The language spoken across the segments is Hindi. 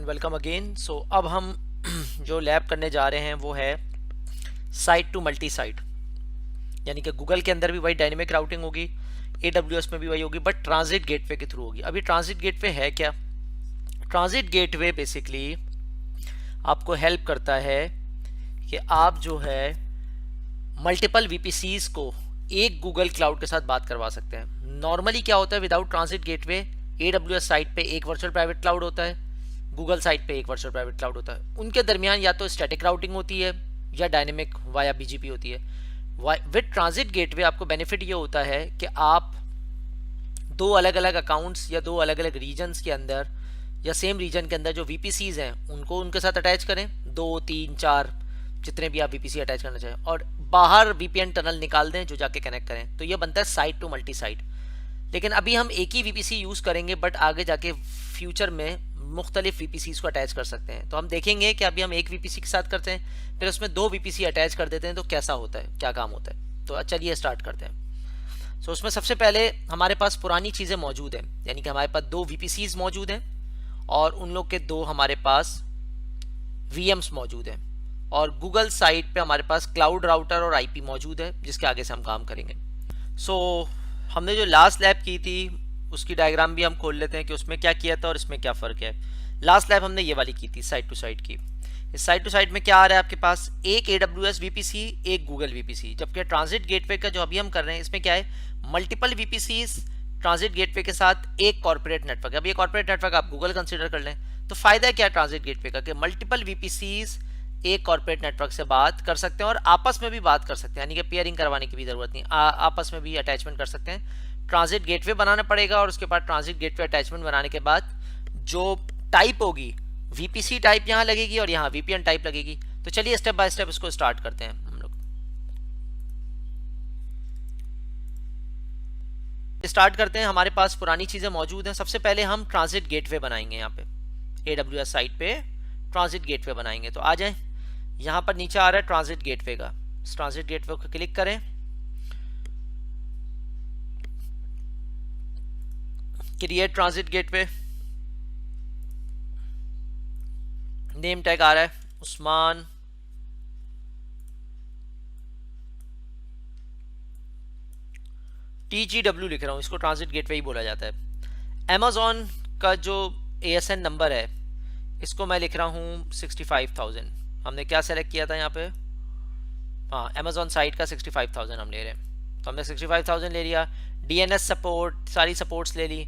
Welcome again. सो अब हम जो लैब करने जा रहे हैं वो है साइट टू मल्टी साइट, यानी कि गूगल के अंदर भी वही डायनेमिक राउटिंग होगी, AWS में भी वही होगी, बट ट्रांजिट गेटवे के थ्रू होगी। अभी ट्रांजिट गेटवे है क्या? ट्रांजिट गेटवे बेसिकली आपको हेल्प करता है कि आप जो है मल्टीपल VPCs को एक गूगल क्लाउड के साथ बात करवा सकते हैं। नॉर्मली क्या होता है, without transit gateway AWS site पे एक वर्चुअल प्राइवेट क्लाउड होता है, गूगल साइट पे एक वर्चुअल प्राइवेट क्लाउड होता है। उनके दरमियान या तो स्टैटिक राउटिंग होती है या डायनेमिक वाया BGP होती है। विद ट्रांजिट गेटवे आपको बेनिफिट ये होता है कि आप दो अलग अलग अकाउंट्स या दो अलग अलग रीजन्स के अंदर या सेम रीजन के अंदर जो VPCs हैं उनको उनके साथ अटैच करें, 2 3 4 जितने भी आप VPC अटैच करना चाहें, और बाहर VPN टनल निकाल दें जो जाके कनेक्ट करें। तो ये बनता है साइट टू मल्टी साइट। लेकिन अभी हम एक ही VPC यूज़ करेंगे, बट आगे जाके फ्यूचर में मुख्तलिफ VPCs को अटैच कर सकते हैं। तो हम देखेंगे कि अभी हम एक VPC के साथ करते हैं, फिर उसमें 2 VPC अटैच कर देते हैं, तो कैसा होता है, क्या काम होता है। तो चलिए स्टार्ट करते हैं। सो उसमें सबसे पहले हमारे पास पुरानी चीज़ें मौजूद हैं, यानी कि हमारे पास 2 VPCs मौजूद हैं और उन लोग के 2 हमारे पास VMs मौजूद हैं, और गूगल साइट पे हमारे पास क्लाउड राउटर और IP मौजूद है जिसके आगे से हम काम करेंगे। सो हमने जो लास्ट लैब की थी उसकी डायग्राम भी हम खोल लेते हैं कि उसमें क्या किया था और इसमें क्या फ़र्क है। लास्ट लैब हमने ये वाली की थी साइट टू साइट की। इस साइट टू साइट में क्या आ रहा है आपके पास, एक AWS VPC, एक गूगल VPC, जबकि ट्रांजिट गेटवे का जो अभी हम कर रहे हैं इसमें क्या है, मल्टीपल VPCs ट्रांजिट गेटवे के साथ एक कॉर्पोरेट नेटवर्क। अब ये कॉर्पोरेट नेटवर्क आप गूगल कंसिडर कर लें, तो फायदा क्या है ट्रांजिट गेटवे का कि मल्टीपल VPCs एक कॉर्पोरेट नेटवर्क से बात कर सकते हैं और आपस में भी बात कर सकते हैं, यानी कि पेयरिंग करवाने की भी जरूरत नहीं, आपस में भी अटैचमेंट कर सकते हैं। ट्रांजिट गेटवे बनाना पड़ेगा और उसके बाद ट्रांजिट गेटवे अटैचमेंट बनाने के बाद जो टाइप होगी, VPC टाइप यहाँ लगेगी और यहाँ VPN टाइप लगेगी। तो चलिए स्टेप बाय स्टेप इसको स्टार्ट करते हैं हम लोग। स्टार्ट करते हैं। हमारे पास पुरानी चीजें मौजूद हैं। सबसे पहले हम ट्रांजिट गेटवे बनाएंगे, यहाँ पे AWS साइट पे ट्रांजिट गेटवे बनाएंगे। तो आ जाएं, यहाँ पर नीचे आ रहा है ट्रांजिट गेटवे का, इस ट्रांजिट गेटवे को क्लिक करें, create transit gateway, name tag आ रहा है उस्मान, TGW लिख रहा हूं, इसको ट्रांजिट गेटवे ही बोला जाता है। Amazon का जो ASN नंबर है इसको मैं लिख रहा हूं 65,000। हमने क्या सेलेक्ट किया था यहाँ पे, हाँ Amazon साइट का 65,000 हम ले रहे हैं, तो हमने 65,000 ले लिया। DNS सपोर्ट, सारी सपोर्ट्स ले ली।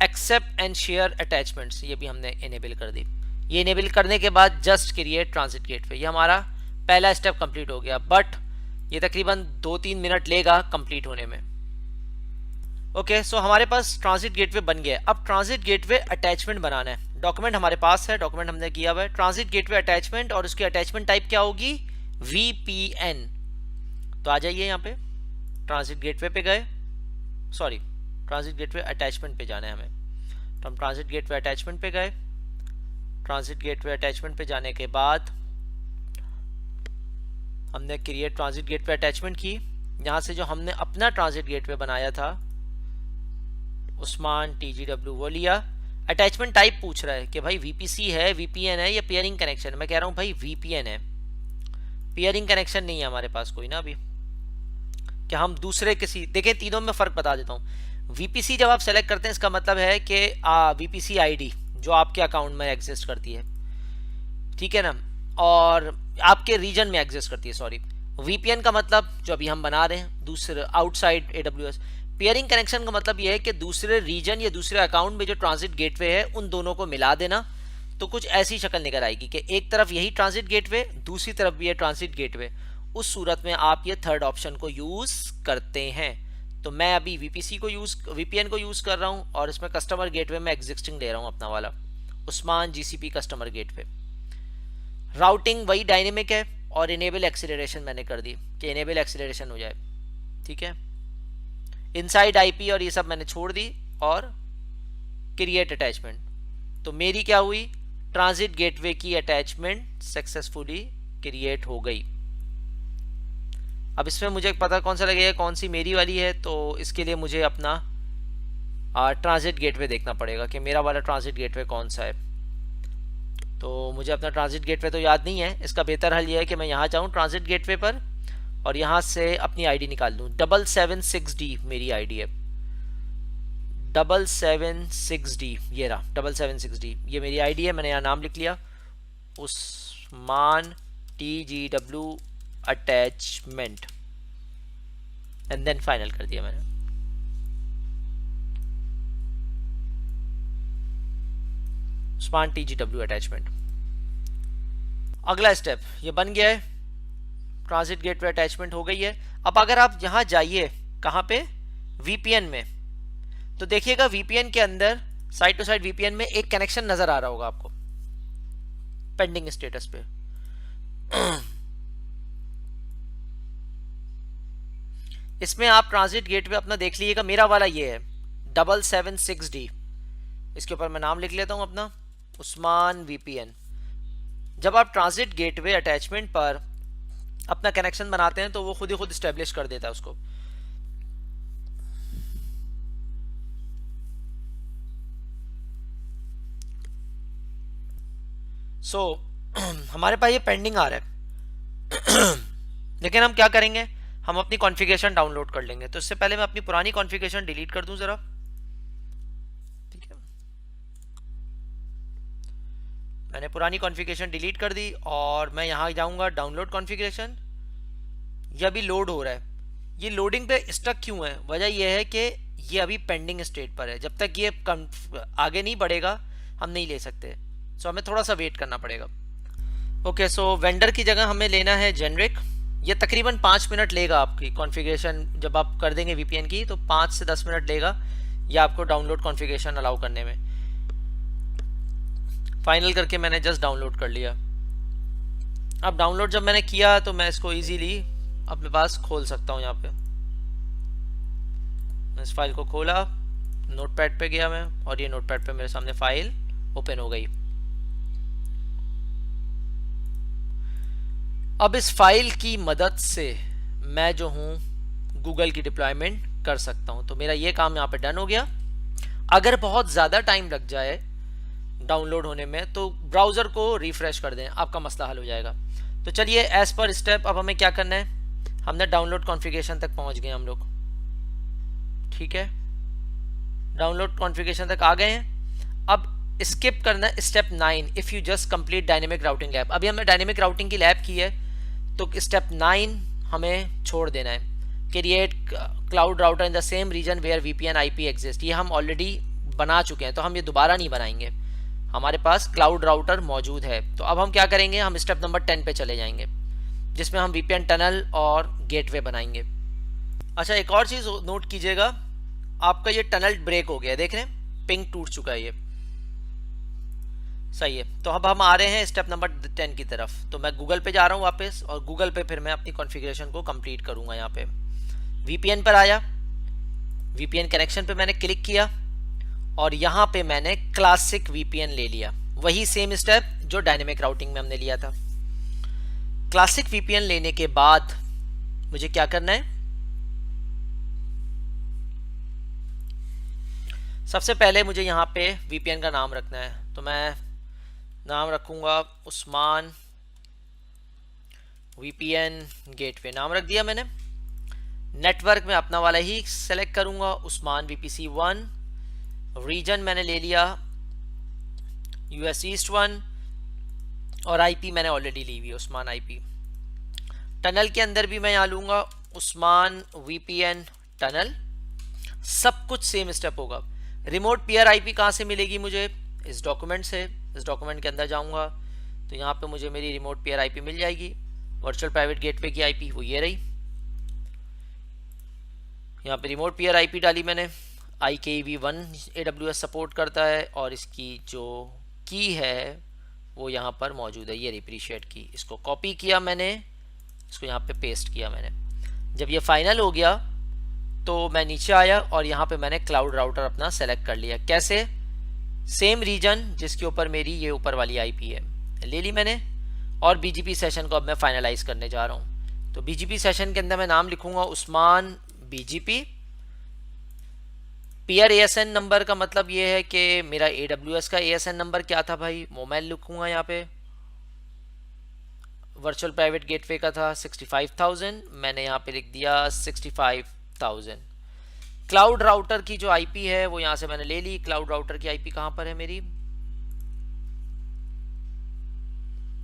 एक्सेप्ट एंड शेयर अटैचमेंट्स, ये भी हमने इनेबल कर दी। ये इनेबल करने के बाद जस्ट क्रिएट ट्रांजिट गेटवे, ये हमारा पहला स्टेप कंप्लीट हो गया, बट ये तकरीबन 2-3 मिनट लेगा कंप्लीट होने में। ओके, सो हमारे पास ट्रांजिट गेटवे बन गया है। अब ट्रांजिट गेटवे अटैचमेंट बनाना है। डॉक्यूमेंट हमारे पास है, डॉक्यूमेंट हमने किया हुआ है ट्रांजिट गेटवे अटैचमेंट, और उसकी अटैचमेंट टाइप क्या होगी, VPN। तो आ जाइए यहाँ पे, ट्रांजिट गेटवे पे गए, सॉरी ट्रांजिट गेटवे अटैचमेंट पे जाना है हमें, तो हम ट्रांजिट गेटवे अटैचमेंट पे गए। ट्रांजिट गेटवे अटैचमेंट पे जाने के बाद हमने क्रिएट ट्रांजिट गेटवे अटैचमेंट की। यहाँ से जो हमने अपना ट्रांजिट गेटवे बनाया था उस्मान TGW वो लिया। अटैचमेंट टाइप पूछ रहा है कि भाई VPC है, VPN है या पेयरिंग कनेक्शन। मैं कह रहा हूँ भाई VPN है, पेयरिंग कनेक्शन नहीं है हमारे पास कोई ना अभी, कि हम दूसरे किसी, देखें तीनों में फ़र्क बता देता हूँ। VPC जब आप सेलेक्ट करते हैं इसका मतलब है कि VPC ID जो आपके अकाउंट में एग्जिस्ट करती है, ठीक है ना, और आपके रीजन में एग्जिस्ट करती है, सॉरी। VPN का मतलब जो अभी हम बना रहे हैं दूसरे आउटसाइड AWS। पेयरिंग कनेक्शन का मतलब यह है कि दूसरे रीजन या दूसरे अकाउंट में जो ट्रांजिट गेटवे है उन दोनों को मिला देना। तो कुछ ऐसी शक्ल निकल आएगी कि एक तरफ यही ट्रांजिट गेटवे, दूसरी तरफ भी है ट्रांजिट गेटवे। उस सूरत में आप ये थर्ड ऑप्शन को यूज करते हैं। तो मैं अभी VPN को यूज कर रहा हूं और इसमें कस्टमर गेटवे में एग्जिस्टिंग ले रहा हूं अपना वाला Usman GCP customer gateway. Routing वही डायनेमिक है और इनेबल एक्सीलरेशन मैंने कर दी कि इनेबल एक्सीलरेशन हो जाए, ठीक है। इनसाइड IP और ये सब मैंने छोड़ दी और क्रिएट अटैचमेंट। तो मेरी क्या हुई, ट्रांजिट गेटवे की अटैचमेंट सक्सेसफुली क्रिएट हो गई। अब इसमें मुझे पता कौन सा लगेगा, कौन सी मेरी वाली है, तो इसके लिए मुझे अपना ट्रांजिट गेटवे देखना पड़ेगा कि मेरा वाला ट्रांजिट गेटवे कौन सा है। तो मुझे अपना ट्रांजिट गेटवे तो याद नहीं है, इसका बेहतर हल ये है कि मैं यहाँ जाऊँ ट्रांजिट गेटवे पर और यहाँ से अपनी आईडी निकाल लूँ। 776D मेरी आईडी है, 776D, ये रहा 776D, ये मेरी आईडी है। मैंने यहाँ नाम लिख लिया Usman TGW attachment and then final कर दिया मैंने। Usman TGW attachment. अगला स्टेप ये बन गया है, ट्रांजिट गेटवे अटैचमेंट हो गई है। अब अगर आप यहाँ जाइए कहाँ पे, VPN में, तो देखिएगा VPN के अंदर साइड टू साइड VPN में एक कनेक्शन नजर आ रहा होगा आपको पेंडिंग स्टेटस पे। इसमें आप ट्रांजिट गेटवे अपना देख लीजिएगा, मेरा वाला ये है 776D। इसके ऊपर मैं नाम लिख लेता हूं अपना, उस्मान VPN। जब आप ट्रांजिट गेटवे अटैचमेंट पर अपना कनेक्शन बनाते हैं तो वो खुद ही खुद स्टैब्लिश कर देता है उसको। हमारे पास ये पेंडिंग आ रहा है लेकिन हम क्या करेंगे, हम अपनी कॉन्फ़िगरेशन डाउनलोड कर लेंगे। तो इससे पहले मैं अपनी पुरानी कॉन्फ़िगरेशन डिलीट कर दूं जरा, ठीक है। मैंने पुरानी कॉन्फ़िगरेशन डिलीट कर दी और मैं यहाँ जाऊँगा डाउनलोड कॉन्फ़िगरेशन। ये अभी लोड हो रहा है, ये लोडिंग पे स्टक क्यों है, वजह यह है कि ये अभी पेंडिंग स्टेट पर है। जब तक ये आगे नहीं बढ़ेगा हम नहीं ले सकते, सो हमें थोड़ा सा वेट करना पड़ेगा। ओके, सो वेंडर की जगह हमें लेना है जेनरिक। ये तकरीबन 5 मिनट लेगा आपकी कॉन्फ़िगरेशन, जब आप कर देंगे VPN की तो 5 से 10 मिनट लेगा ये आपको डाउनलोड कॉन्फ़िगरेशन अलाउ करने में। फाइनल करके मैंने जस्ट डाउनलोड कर लिया। अब डाउनलोड जब मैंने किया तो मैं इसको इजीली अपने पास खोल सकता हूँ। यहाँ पे इस फाइल को खोला, नोटपैड पे गया मैं और ये नोटपैड पे मेरे सामने फाइल ओपन हो गई। अब इस फाइल की मदद से मैं जो हूँ गूगल की डिप्लॉयमेंट कर सकता हूँ। तो मेरा ये काम यहाँ पे डन हो गया। अगर बहुत ज़्यादा टाइम लग जाए डाउनलोड होने में तो ब्राउज़र को रिफ्रेश कर दें, आपका मसला हल हो जाएगा। तो चलिए एज पर स्टेप अब हमें क्या करना है, हमने डाउनलोड कॉन्फ़िगरेशन तक पहुँच गए हम लोग, ठीक है। डाउनलोड कॉन्फ़िगरेशन तक आ गए हैं। अब स्किप करना है step 9, if you just complete dynamic routing lab. अभी हमने डायनेमिक राउटिंग की लैब की है तो स्टेप 9 हमें छोड़ देना है, create cloud router in the same region where VPN IP exist. ये हम ऑलरेडी बना चुके हैं तो हम ये दोबारा नहीं बनाएंगे, हमारे पास क्लाउड राउटर मौजूद है। तो अब हम क्या करेंगे, हम स्टेप नंबर 10 पे चले जाएंगे जिसमें हम VPN टनल और गेटवे बनाएंगे। अच्छा, एक और चीज़ नोट कीजिएगा, आपका ये टनल ब्रेक हो गया, देख रहे हैं पिंग टूट चुका है, ये सही है। तो अब हम आ रहे हैं स्टेप नंबर 10 की तरफ। तो मैं गूगल पे जा रहा हूँ वापस और गूगल पे फिर मैं अपनी कॉन्फ़िगरेशन को कंप्लीट करूँगा। यहाँ पे VPN पर आया, VPN कनेक्शन पे मैंने क्लिक किया और यहाँ पे मैंने क्लासिक VPN ले लिया, वही सेम स्टेप जो डायनेमिक राउटिंग में हमने लिया था। क्लासिक VPN लेने के बाद मुझे क्या करना है, सबसे पहले मुझे यहाँ पे VPN का नाम रखना है। तो मैं नाम रखूँगा उस्मान VPN गेटवे, नाम रख दिया मैंने। नेटवर्क में अपना वाला ही सेलेक्ट करूँगा, उस्मान VPC1। रीजन मैंने ले लिया US ईस्ट 1 और IP मैंने ऑलरेडी ली हुई है उस्मान IP। टनल के अंदर भी मैं यहाँ लूँगा उस्मान VPN टनल, सब कुछ सेम स्टेप होगा। रिमोट पीयर IP कहाँ से मिलेगी मुझे, इस डॉक्यूमेंट से। इस डॉक्यूमेंट के अंदर जाऊँगा तो यहाँ पे मुझे मेरी रिमोट पीयर IP मिल जाएगी। वर्चुअल प्राइवेट गेटवे की IP वो ये रही, यहाँ पे रिमोट पीयर IP डाली मैंने। IKEV1 AWS सपोर्ट करता है और इसकी जो की है वो यहाँ पर मौजूद है, ये रिप्रीशिएट की। इसको कॉपी किया मैंने, इसको यहाँ पे पेस्ट किया मैंने। जब ये फाइनल हो गया तो मैं नीचे आया और यहाँ पे मैंने क्लाउड राउटर अपना सेलेक्ट कर लिया। कैसे, सेम रीजन जिसके ऊपर मेरी ये ऊपर वाली IP है ले ली मैंने और BGP सेशन को अब मैं फाइनलाइज करने जा रहा हूँ। तो BGP सेशन के अंदर मैं नाम लिखूँगा Usman BGP peer ASN number का मतलब ये है कि मेरा AWS का एएसएन नंबर क्या था भाई, वो मैं लिखूंगा यहाँ पे। वर्चुअल प्राइवेट गेटवे का था 65,000, मैंने यहाँ पे लिख दिया 65,000। क्लाउड राउटर की जो आईपी है वो यहाँ से मैंने ले ली। क्लाउड राउटर की आईपी कहाँ पर है मेरी,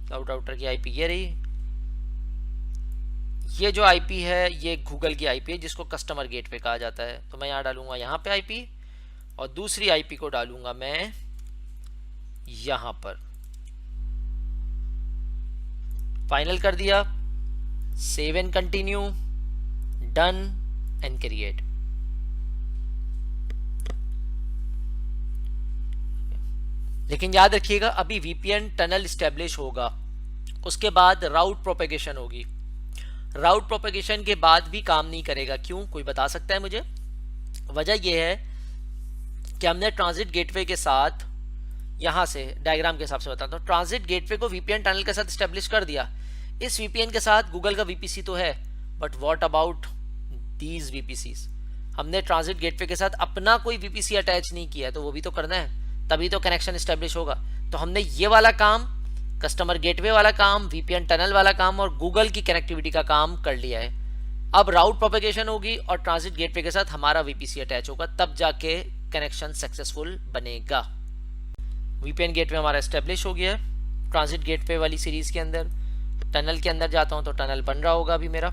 क्लाउड राउटर की आईपी ये रही। ये जो आईपी है ये गूगल की आईपी है जिसको कस्टमर गेटवे कहा जाता है। तो मैं यहाँ डालूंगा यहाँ पे आईपी, और दूसरी आईपी को डालूंगा मैं यहाँ पर। फाइनल कर दिया, save and continue, done and create. लेकिन याद रखिएगा अभी वीपीएन टनल स्टैब्लिश होगा, उसके बाद राउट प्रोपेगेशन होगी। राउट प्रोपेगेशन के बाद भी काम नहीं करेगा। क्यों, कोई बता सकता है मुझे? वजह यह है कि हमने ट्रांजिट गेटवे के साथ, यहां से डायग्राम के हिसाब से बताता हूं, ट्रांजिट गेटवे को वीपीएन टनल के साथ स्टैब्लिश कर दिया। इस वीपीएन के साथ गूगल का वीपीसी तो है, बट व्हाट अबाउट दीज वीपीसीज? हमने ट्रांजिट गेटवे के साथ अपना कोई वीपीसी अटैच नहीं किया, तो वो भी तो करना है, तभी तो कनेक्शन स्टैब्लिश होगा। तो हमने ये वाला काम, कस्टमर गेटवे वाला काम, वीपीएन टनल वाला काम और गूगल की कनेक्टिविटी का काम कर लिया है। अब राउट प्रोपेगेशन होगी और ट्रांजिट गेटवे के साथ हमारा वीपीसी अटैच होगा, तब जाके कनेक्शन सक्सेसफुल बनेगा। वीपीएन गेटवे हमारा एस्टेब्लिश हो गया है ट्रांजिट गेटवे वाली सीरीज के अंदर। टनल के अंदर जाता हूं तो टनल बन रहा होगा अभी मेरा,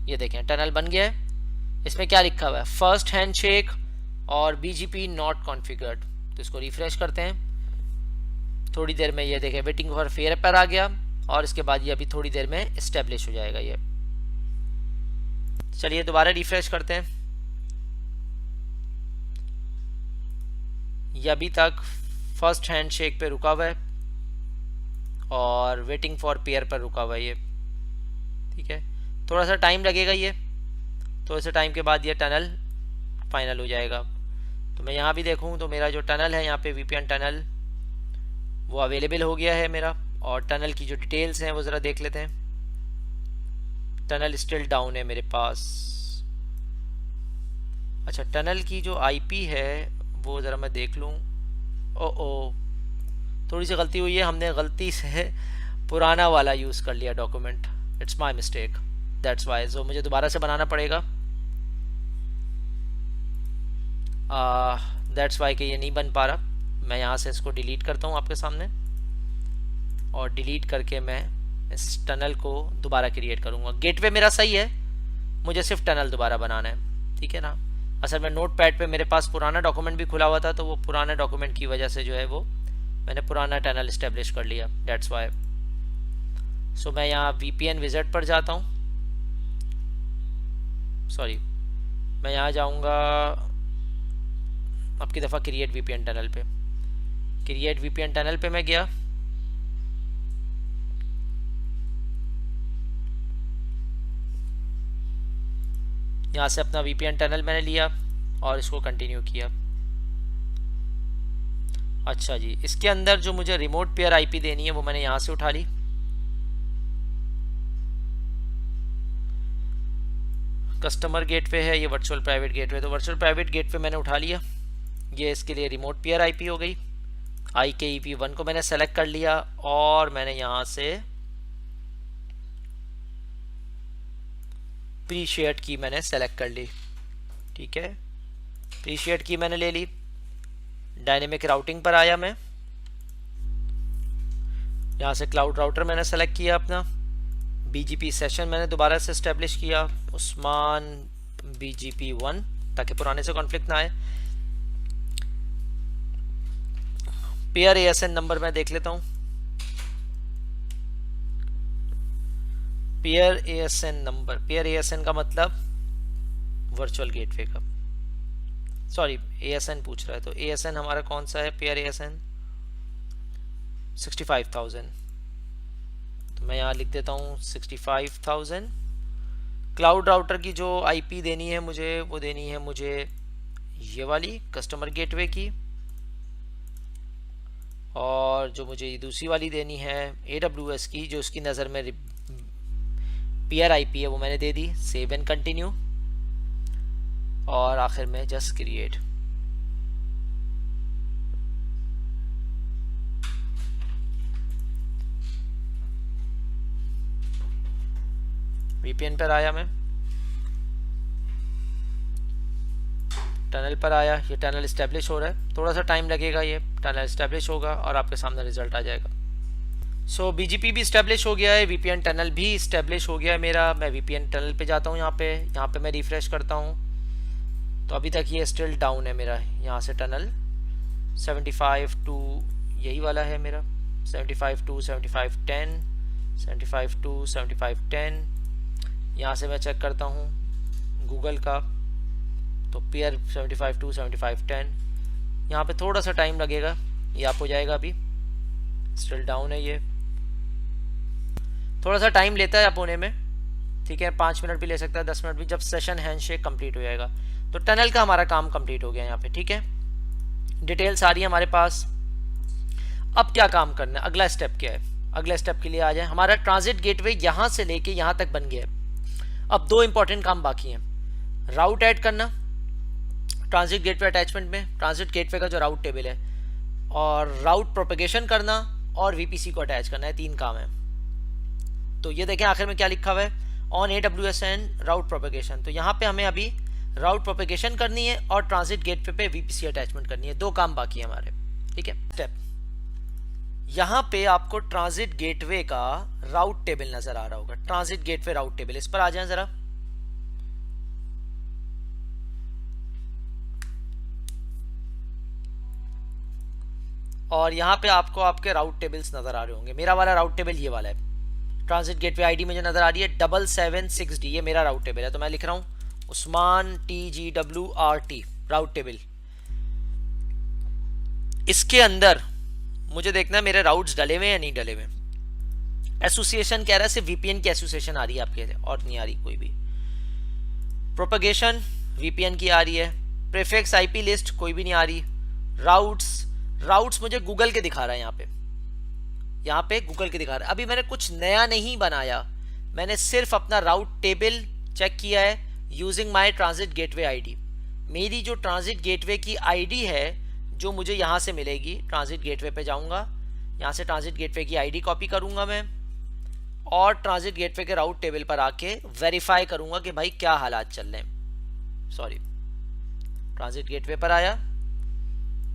ये देखें टनल बन गया है। इसमें क्या लिखा हुआ है, फर्स्ट हैंडशेक और बीजीपी नॉट कॉन्फ़िगर्ड। तो इसको रिफ्रेश करते हैं, थोड़ी देर में ये देखें वेटिंग फॉर फेयर पर आ गया, और इसके बाद ये अभी थोड़ी देर में एस्टेब्लिश हो जाएगा ये। चलिए दोबारा रिफ्रेश करते हैं। ये अभी तक फर्स्ट हैंडशेक पे रुका हुआ है और वेटिंग फॉर पेयर पर रुका हुआ है ये, ठीक है। थोड़ा सा टाइम लगेगा ये, तो इस टाइम के बाद ये टनल फाइनल हो जाएगा। तो मैं यहाँ भी देखूँ तो मेरा जो टनल है यहाँ पे वीपीएन टनल वो अवेलेबल हो गया है मेरा, और टनल की जो डिटेल्स हैं वो ज़रा देख लेते हैं। टनल स्टिल डाउन है मेरे पास। अच्छा, टनल की जो आईपी है वो ज़रा मैं देख लूँ। ओ थोड़ी सी गलती हुई है, हमने गलती से पुराना वाला यूज़ कर लिया document, it's my mistake, that's why. So मुझे दोबारा से बनाना पड़ेगा, दैट्स वाई कि ये नहीं बन पा रहा। मैं यहाँ से इसको डिलीट करता हूँ आपके सामने, और डिलीट करके मैं इस टनल को दोबारा क्रिएट करूँगा। गेटवे मेरा सही है, मुझे सिर्फ टनल दोबारा बनाना है, ठीक है ना। असल में नोट पैड पर मेरे पास पुराना डॉक्यूमेंट भी खुला हुआ था, तो वो पुराने डॉक्यूमेंट की वजह से जो है वो मैंने पुराना टनल इस्टेब्लिश कर लिया, दैट्स वाई। सो मैं यहाँ वीपीएन विजिट पर जाता हूँ, सॉरी मैं यहाँ जाऊँगा अब की दफ़ा क्रिएट वीपीएन टनल पे। क्रिएट वीपीएन टनल पे मैं गया, यहाँ से अपना वीपीएन टनल मैंने लिया और इसको कंटिन्यू किया। अच्छा जी, इसके अंदर जो मुझे रिमोट पेयर आईपी देनी है वो मैंने यहाँ से उठा ली। कस्टमर गेटवे है, ये वर्चुअल प्राइवेट गेटवे, तो वर्चुअल प्राइवेट गेटवे मैंने उठा लिया। ये इसके लिए रिमोट पेयर आईपी हो गई। IKEP1 को मैंने सेलेक्ट कर लिया और मैंने यहाँ से प्री शेयर्ड की मैंने सेलेक्ट कर ली, ठीक है। प्री शेयर्ड की मैंने ले ली। डायनेमिक राउटिंग पर आया मैं, यहाँ से क्लाउड राउटर मैंने सेलेक्ट किया अपना। BGP सेशन मैंने दोबारा से इस्टेब्लिश किया, उस्मान BGP1, ताकि पुराने से कॉन्फ्लिक्ट ना आए। पेयर ASN नंबर मैं देख लेता हूँ। Pair ASN number, pair ASN का मतलब वर्चुअल गेटवे का, सॉरी ASN पूछ रहा है, तो ASN हमारा कौन सा है? पेयर ASN 65,000, तो मैं यहाँ लिख देता हूँ 65,000। क्लाउड राउटर की जो IP देनी है मुझे, वो देनी है मुझे ये वाली कस्टमर गेटवे की, और जो मुझे दूसरी वाली देनी है AWS की, जो उसकी नज़र में पेयर IP है, वो मैंने दे दी। सेव एंड कंटिन्यू, और आखिर में जस्ट क्रिएट। वीपीएन पर आया मैं, टनल पर आया, ये टनल इस्टेब्लिश हो रहा है, थोड़ा सा टाइम लगेगा, ये टनल इस्टेब्लिश होगा और आपके सामने रिजल्ट आ जाएगा। सो बीजीपी भी इस्टेब्लिश हो गया है, वीपीएन टनल भी इस्टेब्लिश हो गया है मेरा। मैं वीपीएन टनल पे जाता हूँ, यहाँ पे मैं रिफ्रेश करता हूँ, तो अभी तक ये स्टिल डाउन है मेरा। यहाँ से टनल 75 टू यही वाला है मेरा, 75 टू 7510, 75 टू 7510। यहाँ से मैं चेक करता हूँ गूगल का, तो पेयर 75 टू 7510। यहाँ पे थोड़ा सा टाइम लगेगा, ये आप हो जाएगा, अभी स्टिल डाउन है, ये थोड़ा सा टाइम लेता है अप होने में, ठीक है, 5 मिनट भी ले सकता है, 10 मिनट भी, जब सेशन हैंडशेक कंप्लीट हो जाएगा। तो टनल का हमारा काम कंप्लीट हो गया यहाँ पे, ठीक है, डिटेल्स आ रही है हमारे पास। अब क्या काम करना है, अगला स्टेप क्या है? अगला स्टेप के लिए आ जाए, हमारा ट्रांजिट गेटवे यहाँ से लेके यहाँ तक बन गया है। अब 2 इंपॉर्टेंट काम बाकी हैं, राउट ऐड करना ट्रांजिट गेटवे अटैचमेंट में, ट्रांजिट गेटवे का जो राउट टेबल है, और राउट प्रोपेगेशन करना और वीपीसी को अटैच करना है। 3 काम है। तो ये देखें आखिर में क्या लिखा हुआ है, on AWS and route propagation. तो यहाँ पे हमें अभी राउट प्रोपेगेशन करनी है और ट्रांजिट गेटवे पे वीपीसी अटैचमेंट करनी है। 2 काम बाकी है हमारे, ठीक है। स्टेप, यहाँ पे आपको ट्रांजिट गेटवे का राउट टेबल नजर आ रहा होगा, ट्रांजिट गेटवे राउट टेबल, इस पर आ जाए जरा। और यहाँ पे आपको आपके राउट टेबल्स नजर आ रहे होंगे। मेरा वाला राउट टेबल ये वाला है, ट्रांजिट गेटवे आईडी में जो नजर आ रही है 776D, ये मेरा राउट टेबल है। तो मैं लिख रहा हूँ उस्मान TGWRT राउट टेबल। इसके अंदर मुझे देखना है मेरे राउट्स डले हुए या नहीं डले हुए। एसोसिएशन कह रहा है, सिर्फ वीपीएन की एसोसिएशन आ रही है आपके, और नहीं आ रही कोई भी। प्रोपेगेशन वीपीएन की आ रही है, प्रीफिक्स आईपी लिस्ट कोई भी नहीं आ रही। राउट्स मुझे गूगल के दिखा रहा है, यहाँ पे गूगल के दिखा रहा है। अभी मैंने कुछ नया नहीं बनाया, मैंने सिर्फ अपना राउट टेबल चेक किया है using my transit gateway ID. मेरी जो ट्रांजिट गेटवे की आईडी है जो मुझे यहाँ से मिलेगी, ट्रांजिट गेटवे पे जाऊँगा, यहाँ से ट्रांजिट गेटवे की आईडी कॉपी करूँगा मैं, और ट्रांजिट गेटवे के राउट टेबल पर आके वेरीफाई करूँगा कि भाई क्या हालात चल रहे हैं। सॉरी, ट्रांजिट गेटवे पर आया,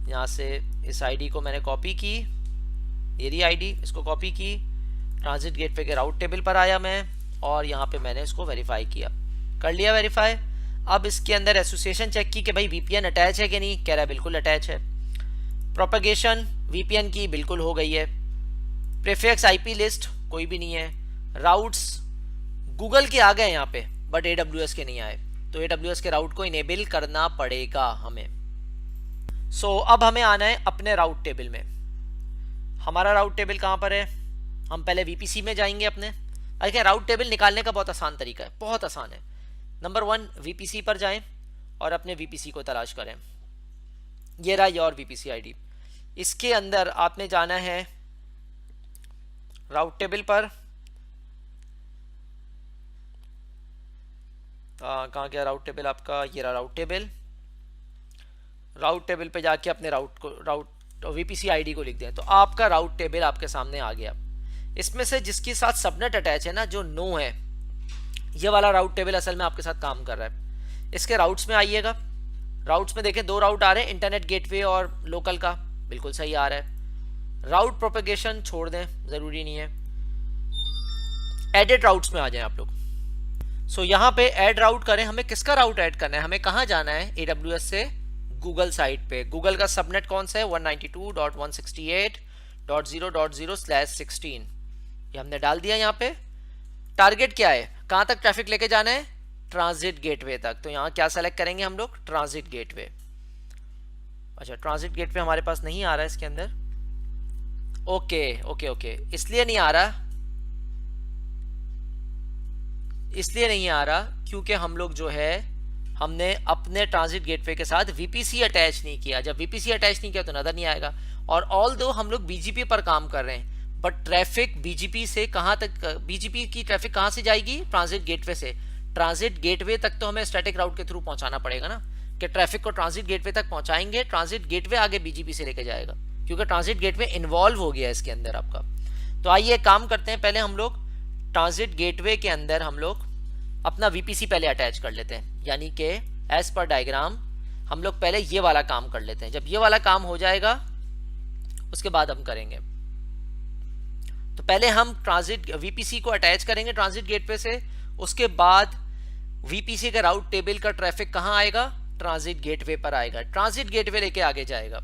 यहाँ से इस आईडी को मैंने कॉपी की, ये रही आईडी, इसको कॉपी की, ट्रांजिट गेटवे के राउट टेबल पर आया मैं, और यहाँ पे मैंने इसको वेरीफाई किया, कर लिया वेरीफाई। अब इसके अंदर एसोसिएशन चेक की कि भाई वीपीएन अटैच है कि नहीं, कह रहा है बिल्कुल अटैच है। प्रोपेगेशन वीपीएन की बिल्कुल हो गई है। प्रीफिक्स आईपी लिस्ट कोई भी नहीं है। राउट्स गूगल के आ गए यहाँ पे, बट AWS के नहीं आए, तो AWS के राउट को इनेबल करना पड़ेगा हमें। सो अब हमें आना है अपने राउट टेबल में। हमारा राउट टेबल कहाँ पर है, हम पहले वीपीसी में जाएंगे अपने। देखिए राउट टेबल निकालने का बहुत आसान तरीका है, बहुत आसान है। नंबर 1, वीपीसी पर जाएं और अपने वीपीसी को तलाश करें। ये रहा योर वीपीसी आईडी। इसके अंदर आपने जाना है राउट टेबल पर, कहाँ गया राउट टेबल आपका, ये रहा राउट टेबल। राउट टेबल पे जाके अपने राउट वीपीसी आईडी को लिख दें, तो आपका राउट टेबल आपके सामने आ गया। इसमें से जिसके साथ सबनेट अटैच है ना, जो नो है, ये वाला राउट टेबल असल में आपके साथ काम कर रहा है। इसके राउट्स में आइएगा, राउट्स में देखें 2 राउट आ रहे हैं, इंटरनेट गेटवे और लोकल का, बिल्कुल सही आ रहा है। राउट प्रोपेगेशन छोड़ दें, जरूरी नहीं है। एडिट राउट्स में आ जाएं आप लोग। सो यहाँ पे ऐड राउट करें, हमें किसका राउट ऐड करना है, हमें कहाँ जाना है, AWS से गूगल साइट पे। गूगल का सबनेट कौन सा है, 192.168.0.0/16, ये हमने डाल दिया यहाँ पे। टारगेट क्या है, कहाँ तक ट्रैफिक लेके जाना है, ट्रांजिट गेटवे तक। तो यहाँ क्या सेलेक्ट करेंगे हम लोग, ट्रांजिट गेटवे। अच्छा, ट्रांजिट गेटवे हमारे पास नहीं आ रहा है इसके अंदर। ओके ओके ओके, इसलिए नहीं आ रहा, इसलिए नहीं आ रहा क्योंकि हम लोग जो है हमने अपने ट्रांजिट गेटवे के साथ वीपीसी अटैच नहीं किया। जब वीपीसी अटैच नहीं किया तो नजर नहीं आएगा। और ऑल दो हम लोग बीजीपी पर काम कर रहे हैं, बट ट्रैफिक बीजीपी से कहाँ तक, बीजीपी की ट्रैफिक कहाँ से जाएगी, ट्रांजिट गेटवे से। ट्रांजिट गेटवे तक तो हमें स्टैटिक राउट के थ्रू पहुंचाना पड़ेगा ना, कि ट्रैफिक को ट्रांजिट गेटवे तक पहुंचाएंगे, ट्रांजिट गेटवे आगे बीजीपी से लेके जाएगा, क्योंकि ट्रांजिट गेटवे इन्वॉल्व हो गया इसके अंदर आपका। तो आइए काम करते हैं, पहले हम लोग ट्रांजिट गेटवे के अंदर हम लोग अपना वीपीसी पहले अटैच कर लेते हैं, यानी कि एज पर डायग्राम हम लोग पहले ये वाला काम कर लेते हैं। जब ये वाला काम हो जाएगा उसके बाद हम करेंगे। तो पहले हम ट्रांजिट वीपीसी को अटैच करेंगे ट्रांजिट गेटवे से, उसके बाद वीपीसी का राउट टेबल का ट्रैफिक कहां आएगा, ट्रांजिट गेटवे पर आएगा, ट्रांजिट गेटवे लेके आगे जाएगा।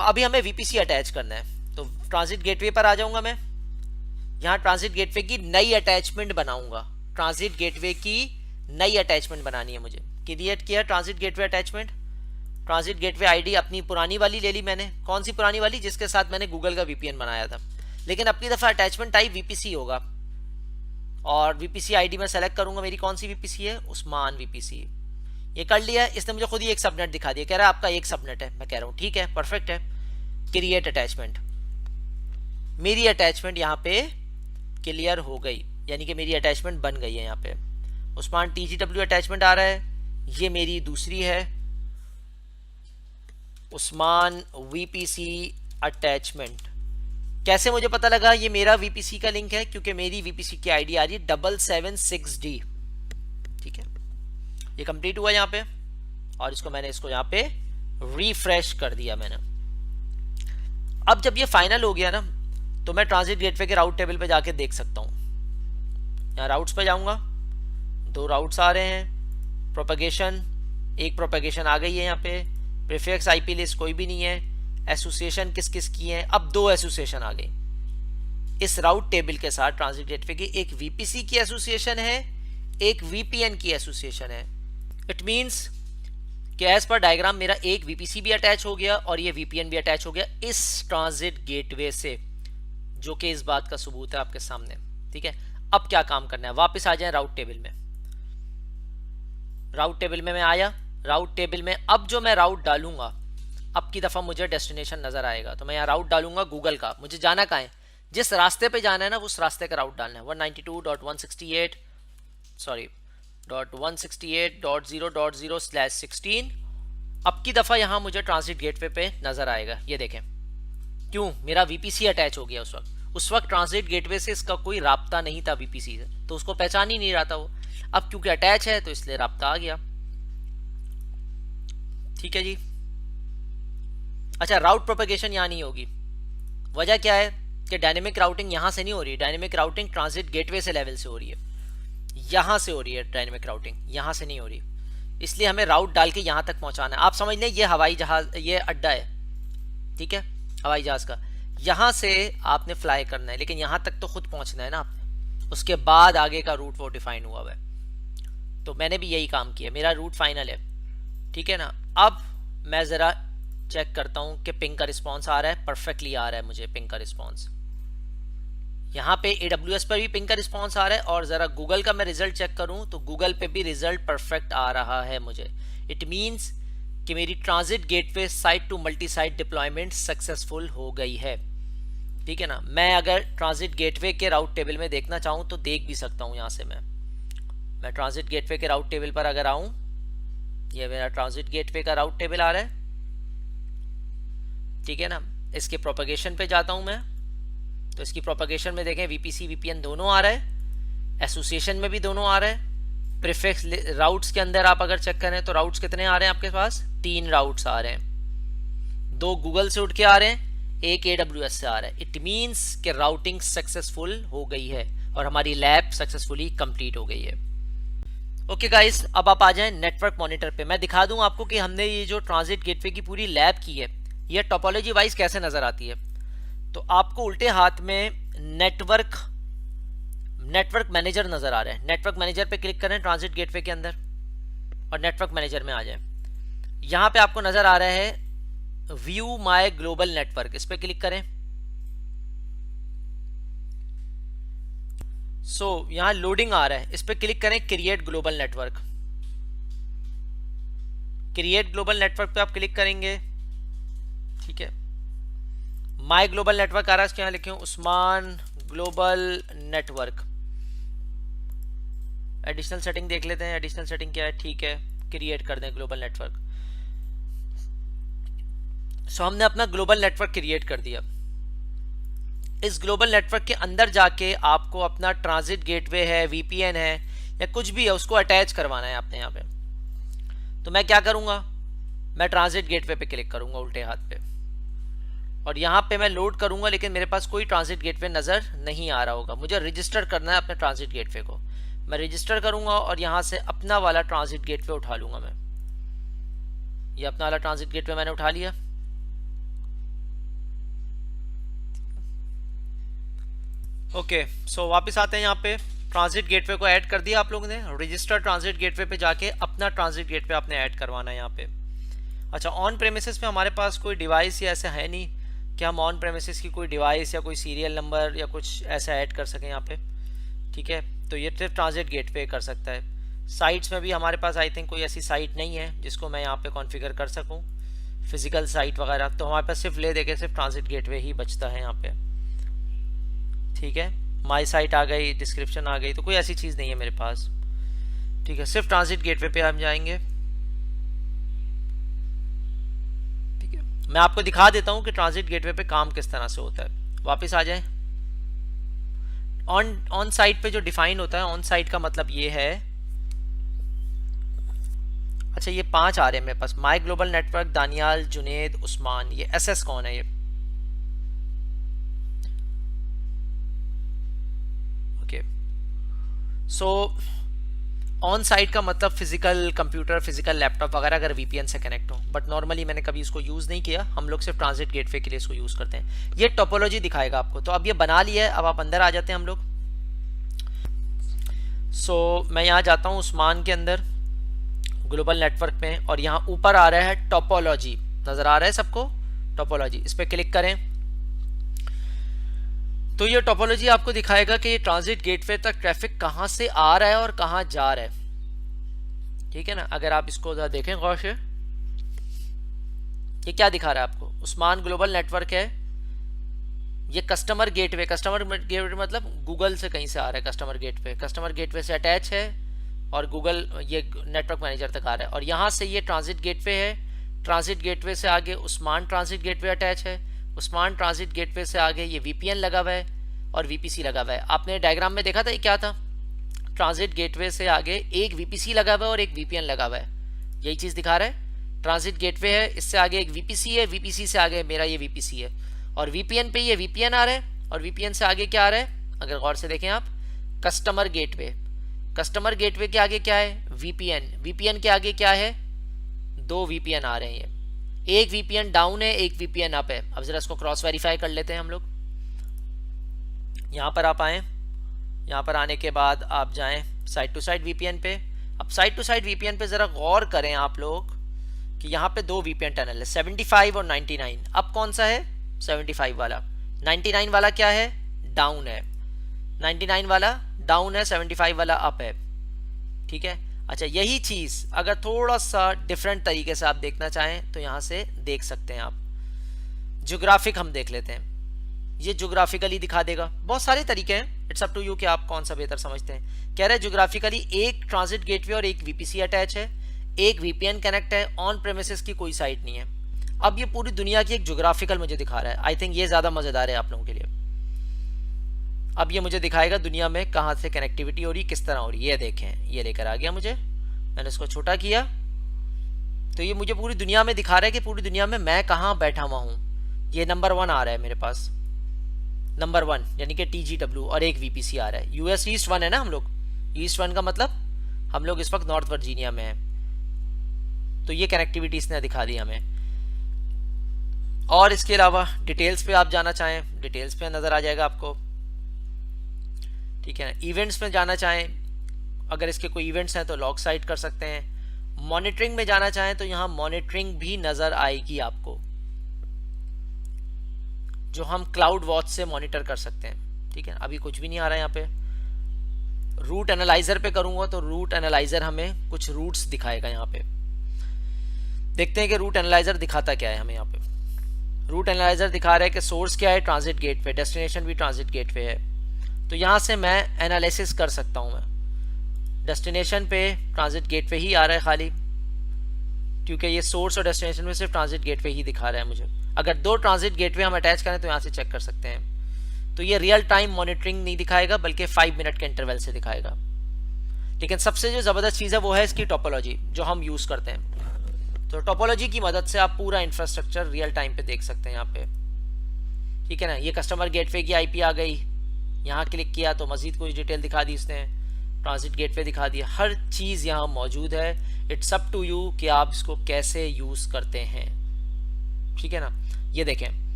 अभी हमें वीपीसी अटैच करना है, तो ट्रांजिट गेटवे पर आ जाऊंगा मैं। यहां ट्रांजिट गेटवे की नई अटैचमेंट बनाऊंगा, ट्रांजिट गेटवे की नई अटैचमेंट बनानी है मुझे। क्रिएट किया transit gateway attachment, transit gateway ID अपनी पुरानी वाली ले ली मैंने। कौन सी पुरानी वाली, जिसके साथ मैंने गूगल का वीपीएन बनाया था, लेकिन अब की दफा अटैचमेंट टाइप वीपीसी होगा। और वीपीसी आईडी में सेलेक्ट करूंगा मेरी कौन सी वीपीसी है, उस्मान वीपीसी। ये कर लिया। इसने मुझे खुद ही एक सबनेट दिखा दिया, कह रहा है आपका एक सबनेट है। मैं कह रहा हूँ ठीक है, परफेक्ट है। क्रिएट अटैचमेंट, मेरी अटैचमेंट यहाँ पे क्लियर हो गई, यानी कि मेरी अटैचमेंट बन गई है। यहाँ पे उस्मान TGW अटैचमेंट आ रहा है, ये मेरी दूसरी है उस्मान वीपीसी अटैचमेंट। कैसे मुझे पता लगा ये मेरा वीपीसी का लिंक है, क्योंकि मेरी वीपीसी की आईडी आ रही है 776D। ठीक है, ये कंप्लीट हुआ यहाँ पे, और इसको यहाँ पे रिफ्रेश कर दिया मैंने। अब जब ये फाइनल हो गया ना, तो मैं ट्रांजिट गेटवे के राउट टेबल पे जाके देख सकता हूँ। यहाँ राउट्स पे जाऊंगा, 2 राउट्स आ रहे हैं। प्रोपेगेशन, एक प्रोपेगेशन आ गई है यहाँ पे। प्रीफिक्स IP लिस्ट कोई भी नहीं है। एसोसिएशन किस किस की है, अब 2 एसोसिएशन आ गई इस राउट टेबल के साथ ट्रांजिट गेटवे की। एक वीपीसी की एसोसिएशन है, एक वीपीएन की एसोसिएशन है। इट मीन्स कि एज पर डायग्राम मेरा एक वीपीसी भी अटैच हो गया और ये वीपीएन भी अटैच हो गया इस ट्रांजिट गेटवे से, जो कि इस बात का सबूत है आपके सामने। ठीक है, अब क्या काम करना है, वापस आ जाए राउट टेबल में। राउट टेबल में मैं आया, राउट टेबल में अब जो मैं राउट डालूंगा, अब की दफा मुझे डेस्टिनेशन नजर आएगा। तो मैं यहाँ राउट डालूंगा गूगल का, मुझे जाना कहाँ है, जिस रास्ते पे जाना है ना उस रास्ते का राउट डालना है। 192.168.0.0/16। अब की दफा यहाँ मुझे ट्रांजिट गेटवे पे नजर आएगा, ये देखें। क्यों, मेरा वीपीसी अटैच हो गया। उस वक्त ट्रांजिट गेटवे से इसका कोई राब्ता नहीं था वीपीसी से, तो उसको पहचान ही नहीं रहा था वो। अब क्योंकि अटैच है तो इसलिए राब्ता आ गया। ठीक है जी। अच्छा, राउट प्रोपेगेशन यहाँ नहीं होगी। वजह क्या है कि डायनेमिक राउटिंग यहाँ से नहीं हो रही है, डायनेमिक राउटिंग ट्रांजिट गेटवे से लेवल से हो रही है, यहाँ से हो रही है डायनेमिक राउटिंग, यहाँ से नहीं हो रही। इसलिए हमें राउट डाल के यहाँ तक पहुँचाना है। आप समझ लें ये हवाई जहाज, ये अड्डा है, ठीक है, हवाई जहाज का। यहाँ से आपने फ्लाई करना है, लेकिन यहाँ तक तो खुद पहुँचना है ना आपने, उसके बाद आगे का रूट वो डिफाइन हुआ है। तो मैंने भी यही काम किया, मेरा रूट फाइनल है। ठीक है ना। अब मैं ज़रा चेक करता हूँ कि पिंग का रिस्पॉन्स आ रहा है, परफेक्टली आ रहा है मुझे पिंग का रिस्पॉन्स। यहाँ पे AWS पर भी पिंग का रिस्पॉन्स आ रहा है, और ज़रा गूगल का मैं रिजल्ट चेक करूँ तो गूगल पे भी रिजल्ट परफेक्ट आ रहा है मुझे। इट मीन्स कि मेरी transit gateway site to multi site deployment successful हो गई है। ठीक है ना। मैं अगर ट्रांजिट गेटवे के राउट टेबल में देखना चाहूँ तो देख भी सकता हूँ। यहाँ से मैं ट्रांजिट गेटवे के राउट टेबल पर अगर आऊँ, ये मेरा ट्रांजिट गेटवे का राउट टेबल आ रहा है, ठीक है ना। इसके प्रोपेगेशन पे जाता हूँ मैं, तो इसकी प्रोपेगेशन में देखें वीपीसी वीपीएन दोनों आ रहा है, एसोसिएशन में भी दोनों आ रहा है। प्रीफिक्स राउट्स के अंदर आप अगर चेक करें तो राउट्स कितने आ रहे हैं आपके पास, 3 राउट्स आ रहे हैं। 2 गूगल से उठ के आ रहे हैं, 1 AWS से आ रहा है। इट मीन्स कि राउटिंग सक्सेसफुल हो गई है और हमारी लैब सक्सेसफुली कंप्लीट हो गई है। ओके गाइस, अब आप आ जाएं नेटवर्क मॉनिटर पे। मैं दिखा दूं आपको कि हमने ये जो ट्रांजिट गेटवे की पूरी लैब की है, ये टोपोलॉजी वाइज कैसे नजर आती है। तो आपको उल्टे हाथ में नेटवर्क मैनेजर नजर आ रहा है। नेटवर्क मैनेजर पे क्लिक करें ट्रांजिट गेटवे के अंदर और नेटवर्क मैनेजर में आ जाए। यहाँ पे आपको नजर आ रहा है व्यू माय ग्लोबल नेटवर्क, इस पे क्लिक करें। यहाँ लोडिंग आ रहा है, इस पे क्लिक करें create global network. Create global network पे आप क्लिक करेंगे, ठीक है। माय ग्लोबल नेटवर्क आ रहा है, इसके यहाँ लिखे Usman global network. Additional setting देख लेते हैं, एडिशनल सेटिंग क्या है। ठीक है, क्रिएट कर दें ग्लोबल नेटवर्क। हमने अपना ग्लोबल नेटवर्क क्रिएट कर दिया। इस ग्लोबल नेटवर्क के अंदर जाके आपको अपना ट्रांजिट गेटवे है, वीपीएन है या कुछ भी है उसको अटैच करवाना है आपने यहाँ पे। तो मैं क्या करूँगा, मैं ट्रांजिट गेटवे पे क्लिक करूँगा उल्टे हाथ पे, और यहाँ पे मैं लोड करूँगा, लेकिन मेरे पास कोई ट्रांजिट गेटवे नज़र नहीं आ रहा होगा। मुझे रजिस्टर करना है अपने ट्रांजिट गेटवे को। मैं रजिस्टर करूँगा और यहाँ से अपना वाला ट्रांजिट गेटवे उठा लूँगा मैं। ये अपना वाला ट्रांजिट गेटवे मैंने उठा लिया। ओके, सो वापस आते हैं यहाँ पे। ट्रांजिट गेटवे को ऐड कर दिया आप लोगों ने। रजिस्टर ट्रांजिट गेटवे पे जाके अपना ट्रांजिट गेटवे आपने ऐड करवाना है यहाँ पे। अच्छा, ऑन प्रेमिसेस पे हमारे पास कोई डिवाइस या ऐसा है नहीं कि हम ऑन प्रेमिसेस की कोई डिवाइस या कोई सीरियल नंबर या कुछ ऐसा ऐड कर सकें यहाँ पे। ठीक है, तो ये सिर्फ ट्रांजिट गेटवे कर सकता है। साइट्स में भी हमारे पास आई थिंक कोई ऐसी साइट नहीं है जिसको मैं यहाँ पे कॉन्फ़िगर कर सकूँ, फिजिकल साइट वगैरह। तो हमारे पास सिर्फ ले देके सिर्फ ट्रांजिट गेटवे ही बचता है यहाँ पे। ठीक है, माई साइट आ गई, डिस्क्रिप्शन आ गई, तो कोई ऐसी चीज़ नहीं है मेरे पास। ठीक है, सिर्फ ट्रांजिट गेटवे पे हम जाएंगे। ठीक है, मैं आपको दिखा देता हूँ कि ट्रांजिट गेटवे पे काम किस तरह से होता है। वापस आ जाए। ऑन साइट पे जो डिफाइन होता है, ऑन साइट का मतलब ये है, अच्छा ये 5 आ रहे हैं मेरे पास। माई ग्लोबल नेटवर्क, दानियाल, जुनेद, उस्मान। ये एसएस कौन है ये? ओके, सो ऑन साइट का मतलब फिजिकल कंप्यूटर, फिजिकल लैपटॉप वगैरह अगर वीपीएन से कनेक्ट हो, बट नॉर्मली मैंने कभी इसको यूज़ नहीं किया। हम लोग सिर्फ ट्रांजिट गेटवे के लिए इसको यूज़ करते हैं। ये टोपोलॉजी दिखाएगा आपको। तो अब ये बना लिया है, अब आप अंदर आ जाते हैं हम लोग। सो मैं यहाँ जाता हूँ उस्मान के अंदर, ग्लोबल नेटवर्क में, और यहाँ ऊपर आ रहा है टोपोलॉजी। नज़र आ रहा है सबको? टोपोलॉजी, इस पर क्लिक करें तो ये टोपोलॉजी आपको दिखाएगा कि ये ट्रांजिट गेटवे तक ट्रैफिक कहाँ से आ रहा है और कहाँ जा रहा है। ठीक है ना, अगर आप इसको देखें गौर से, ये क्या दिखा रहा है आपको? उस्मान ग्लोबल नेटवर्क है, ये कस्टमर गेटवे। कस्टमर गेटवे मतलब गूगल से कहीं से आ रहा है। कस्टमर गेटवे से अटैच है और गूगल ये नेटवर्क मैनेजर तक आ रहा है। और यहाँ से ये ट्रांजिट गेटवे है। ट्रांजिट गेटवे से आगे उस्मान ट्रांजिट गेटवे अटैच है। उस्मान ट्रांजिट गेटवे से आगे ये वीपीएन लगा हुआ है और वीपीसी लगा हुआ है। आपने डायग्राम में देखा था ये क्या था? ट्रांजिट गेटवे से आगे एक वीपीसी लगा हुआ है और एक वीपीएन लगा हुआ है। यही चीज़ दिखा रहा है। ट्रांजिट गेटवे है, इससे आगे एक वीपीसी है, वीपीसी से आगे मेरा ये वीपीसी है, और वीपीएन पे ये वीपीएन आ रहा है, और वीपीएन से आगे क्या आ रहा है? अगर गौर से देखें आप, कस्टमर गेटवे। कस्टमर गेटवे के आगे क्या है? वीपीएन। वीपीएन के आगे क्या है? 2 वीपीएन आ रहे हैं। ये एक वीपीएन डाउन है, एक वीपीएन अप है। अब जरा इसको क्रॉस वेरीफाई कर लेते हैं हम लोग। यहाँ पर आप आए, यहाँ पर आने के बाद आप जाएं साइड टू साइड वीपीएन पे। अब साइड टू साइड वीपीएन पे ज़रा गौर करें आप लोग कि यहाँ पे 2 वीपीएन टनल है, 75 और 99। अब कौन सा है? 75 वाला। 99 वाला क्या है? डाउन है। 99 वाला डाउन है, 75 वाला अप है। ठीक है, अच्छा यही चीज़ अगर थोड़ा सा डिफरेंट तरीके से आप देखना चाहें तो यहाँ से देख सकते हैं आप। ज्योग्राफिक हम देख लेते हैं, ये ज्योग्राफिकली दिखा देगा। बहुत सारे तरीके हैं, इट्स अप टू यू कि आप कौन सा बेहतर समझते हैं। कह रहे हैं ज्योग्राफिकली एक ट्रांजिट गेटवे और एक वीपीसी अटैच है, एक वीपीएन कनेक्ट है, ऑन प्रेमिसेस की कोई साइट नहीं है। अब ये पूरी दुनिया की एक ज्योग्राफिकल मुझे दिखा रहा है। आई थिंक ये ज़्यादा मज़ेदार है आप लोगों के लिए। अब ये मुझे दिखाएगा दुनिया में कहाँ से कनेक्टिविटी हो रही, किस तरह हो रही है। ये देखें, ये लेकर आ गया मुझे, मैंने इसको छोटा किया तो ये मुझे पूरी दुनिया में दिखा रहा है कि पूरी दुनिया में मैं कहाँ बैठा हुआ हूँ। ये नंबर 1 आ रहा है मेरे पास, नंबर 1 यानी कि TGW, और एक VPC आ रहा है। US ईस्ट 1 है ना, हम लोग ईस्ट 1 का मतलब हम लोग इस वक्त नॉर्थ वर्जीनिया में हैं। तो ये कनेक्टिविटी इसने दिखा दी हमें। और इसके अलावा डिटेल्स पे आप जाना चाहें, डिटेल्स पे नज़र आ जाएगा आपको। ठीक है ना, इवेंट्स में जाना चाहें, अगर इसके कोई इवेंट्स हैं तो लॉग साइट कर सकते हैं। मॉनिटरिंग में जाना चाहें तो यहाँ मॉनिटरिंग भी नज़र आएगी आपको, जो हम क्लाउड वॉच से मॉनिटर कर सकते हैं। ठीक है, अभी कुछ भी नहीं आ रहा है यहाँ पे। रूट एनालाइजर पे करूँगा तो रूट एनालाइजर हमें कुछ रूट्स दिखाएगा। यहाँ पे देखते हैं कि रूट एनालाइजर दिखाता क्या है हमें। यहाँ पे रूट एनालाइजर दिखा रहा है कि सोर्स क्या है? ट्रांजिट गेटवे, डेस्टिनेशन भी ट्रांजिट गेटवे है। तो यहाँ से मैं एनालिसिस कर सकता हूँ। मैं डेस्टिनेशन पे ट्रांजिट गेटवे ही आ रहा है खाली, क्योंकि ये सोर्स और डेस्टिनेशन में सिर्फ ट्रांजिट गेटवे ही दिखा रहा है मुझे। अगर 2 ट्रांजिट गेटवे हम अटैच करें तो यहाँ से चेक कर सकते हैं तो ये रियल टाइम मॉनिटरिंग नहीं दिखाएगा, बल्कि 5 मिनट के इंटरवल से दिखाएगा। लेकिन सबसे जो ज़बरदस्त चीज़ है वो है इसकी टोपोलॉजी जो हम यूज़ करते हैं। तो टोपोलॉजी की मदद से आप पूरा इंफ्रास्ट्रक्चर रियल टाइम पे देख सकते हैं यहाँ पे, ठीक है ना। ये कस्टमर गेटवे की आईपी आ गई, यहाँ क्लिक किया तो मज़ीद कुछ डिटेल दिखा दी इसने, ट्रांजिट गेटवे दिखा दिया, हर चीज़ यहाँ मौजूद है। इट्स अप टू यू कि आप इसको कैसे यूज़ करते हैं, ठीक है ना। ये देखें,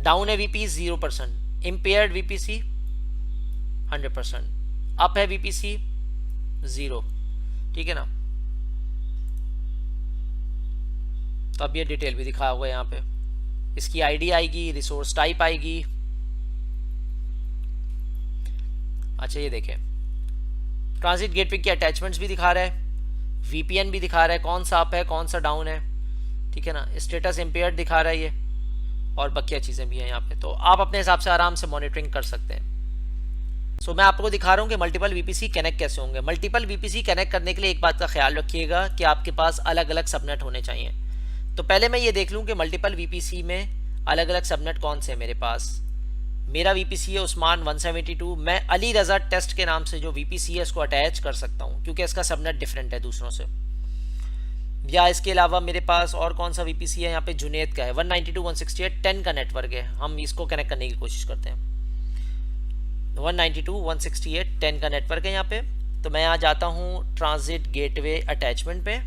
डाउन है वीपी 0%, इम्पेयर्ड वीपीसी 100%, अप है वीपीसी 0, ठीक है ना। तो अब ये डिटेल भी दिखा हुआ है यहाँ पे, इसकी आईडी आएगी, रिसोर्स टाइप आएगी। अच्छा ये देखें, ट्रांजिट गेटवे की अटैचमेंट्स भी दिखा रहा है, वीपीएन भी दिखा रहा है, कौन सा अप है कौन सा डाउन है, ठीक है ना। स्टेटस इम्पेयर्ड दिखा रहा है ये, और बकिया चीज़ें भी हैं यहाँ पे। तो आप अपने हिसाब से आराम से मॉनिटरिंग कर सकते हैं। सो मैं आपको दिखा रहा हूँ कि मल्टीपल वीपीसी कनेक्ट कैसे होंगे। मल्टीपल वीपीसी कनेक्ट करने के लिए एक बात का ख्याल रखिएगा कि आपके पास अलग अलग सबनेट होने चाहिए। तो पहले मैं ये देख लूँ कि मल्टीपल वीपीसी में अलग अलग सबनेट कौन से हैं मेरे पास। मेरा वीपीसी है उस्मान 172, मैं अली रज़ा टेस्ट के नाम से जो वीपीसी है इसको अटैच कर सकता हूँ क्योंकि इसका सबनेट डिफरेंट है दूसरों से। या इसके अलावा मेरे पास और कौन सा वीपीसी है, यहाँ पे जुनेद का है 192.168.10 का नेटवर्क है, हम इसको कनेक्ट करने की कोशिश करते हैं। 192.168.10 का नेटवर्क है यहाँ पे। तो मैं यहाँ जाता हूँ ट्रांजिट गेटवे अटैचमेंट पे,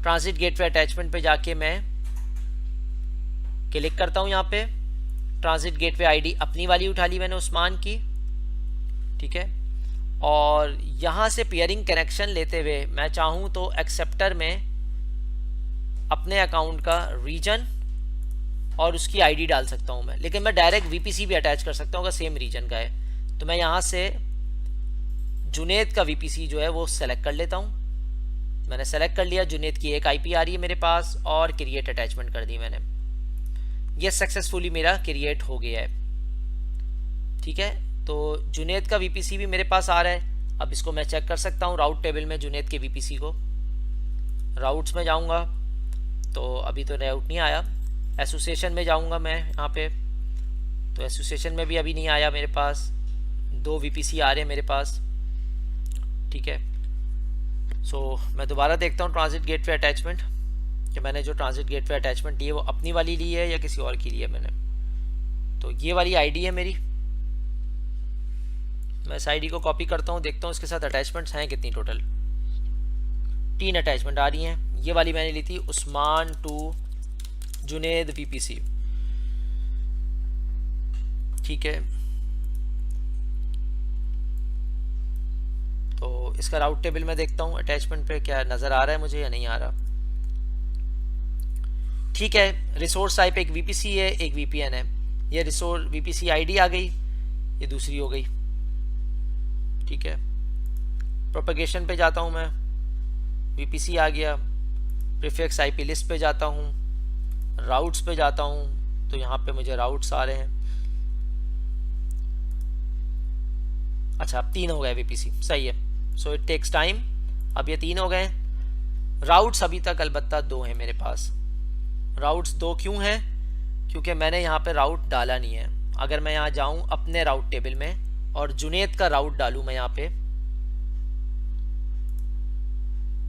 ट्रांजिट गेटवे अटैचमेंट पे जाके मैं क्लिक करता हूँ। यहाँ पे ट्रांजिट गेटवे आईडी अपनी वाली उठा ली मैंने उस्मान की, ठीक है। और यहाँ से पेयरिंग कनेक्शन लेते हुए मैं चाहूँ तो एक्सेप्टर में अपने अकाउंट का रीजन और उसकी आईडी डाल सकता हूँ मैं, लेकिन मैं डायरेक्ट वीपीसी भी अटैच कर सकता हूँ अगर सेम रीजन का है। तो मैं यहाँ से जुनेद का वीपीसी जो है वो सेलेक्ट कर लेता हूँ। मैंने सेलेक्ट कर लिया, जुनेद की एक आईपी आ रही है मेरे पास और क्रिएट अटैचमेंट कर दी मैंने। ये सक्सेसफुली मेरा क्रिएट हो गया है, ठीक है। तो जुनेद का वीपीसी भी मेरे पास आ रहा है। अब इसको मैं चेक कर सकता हूँ राउट टेबल में जुनेद के वीपीसी को। राउट्स में जाऊँगा तो अभी तो राउट नहीं आया। एसोसिएशन में जाऊँगा मैं यहाँ पे, तो एसोसिएशन में भी अभी नहीं आया मेरे पास। 2 वीपीसी आ रहे हैं मेरे पास, ठीक है। सो मैं दोबारा देखता हूँ ट्रांजिट गेटवे अटैचमेंट कि मैंने जो ट्रांजिट गेटवे अटैचमेंट ली है वो अपनी वाली ली है या किसी और की ली है मैंने। तो ये वाली आईडी है मेरी, मैं इस आईडी को कॉपी करता हूँ, देखता हूँ इसके साथ अटैचमेंट्स हैं कितनी। टोटल 3 अटैचमेंट आ रही हैं। ये वाली मैंने ली थी उस्मान टू जुनेद वीपीसी, ठीक है। तो इसका राउट टेबल में देखता हूँ अटैचमेंट पे क्या नज़र आ रहा है मुझे या नहीं आ रहा, ठीक है। रिसोर्स टाइप एक वीपीसी है एक वीपीएन है। ये रिसोर्स वीपीसी आईडी आ गई, ये दूसरी हो गई, ठीक है। प्रोपेगेशन पे जाता हूँ मैं, वीपीसी आ गया। प्रीफिक्स आईपी लिस्ट पे जाता हूँ, राउट्स पे जाता हूँ तो यहाँ पे मुझे राउट्स आ रहे हैं। अच्छा अब 3 हो गए वीपीसी, सही है। So it takes time. अब ये 3 हो गए। राउट्स अभी तक अलबत्ता 2 हैं मेरे पास। राउट्स 2 क्यों हैं? क्योंकि मैंने यहाँ पे राउट डाला नहीं है। अगर मैं यहाँ जाऊँ अपने राउट टेबल में और जुनेद का राउट डालूँ मैं यहाँ पे,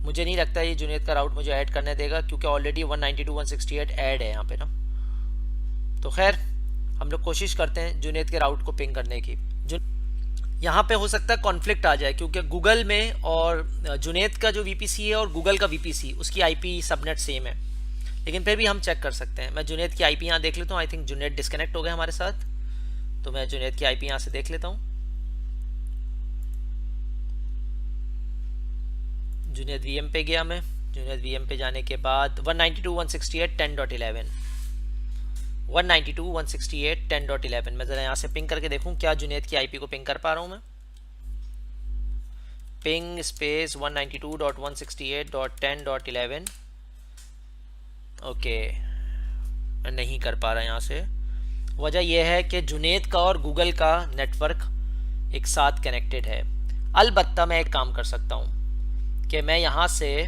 मुझे नहीं लगता ये जुनेद का राउट मुझे ऐड करने देगा क्योंकि ऑलरेडी 192.168 ऐड है यहाँ पे ना। तो खैर हम लोग कोशिश करते हैं जुनेद के राउट को पिंग करने की। यहाँ पे हो सकता है कॉन्फ्लिक्ट आ जाए क्योंकि गूगल में और जुनेद का जो वीपीसी है और गूगल का वीपीसी उसकी आईपी सबनेट सेम है, लेकिन फिर भी हम चेक कर सकते हैं। मैं जुनेद की आईपी यहाँ देख लेता हूँ। आई थिंक जुनेद डिस्कनेक्ट हो गया हमारे साथ, तो मैं जुनेद की आईपी यहाँ से देख लेता हूँ। जुनेद वीएम पे गया मैं। जुनेद वीएम पे जाने के बाद 192.168.10.11 192.168.10.11 मैं ज़रा यहाँ से पिंग करके देखूँ क्या जुनेद की आईपी को पिंग कर पा रहा हूँ मैं। पिंग स्पेस 192.168.10.11 ओके, मैं नहीं कर पा रहा यहाँ से। वजह यह है कि जुनेद का और गूगल का नेटवर्क एक साथ कनेक्टेड है। अलबत्ता मैं एक काम कर सकता हूँ कि मैं यहाँ से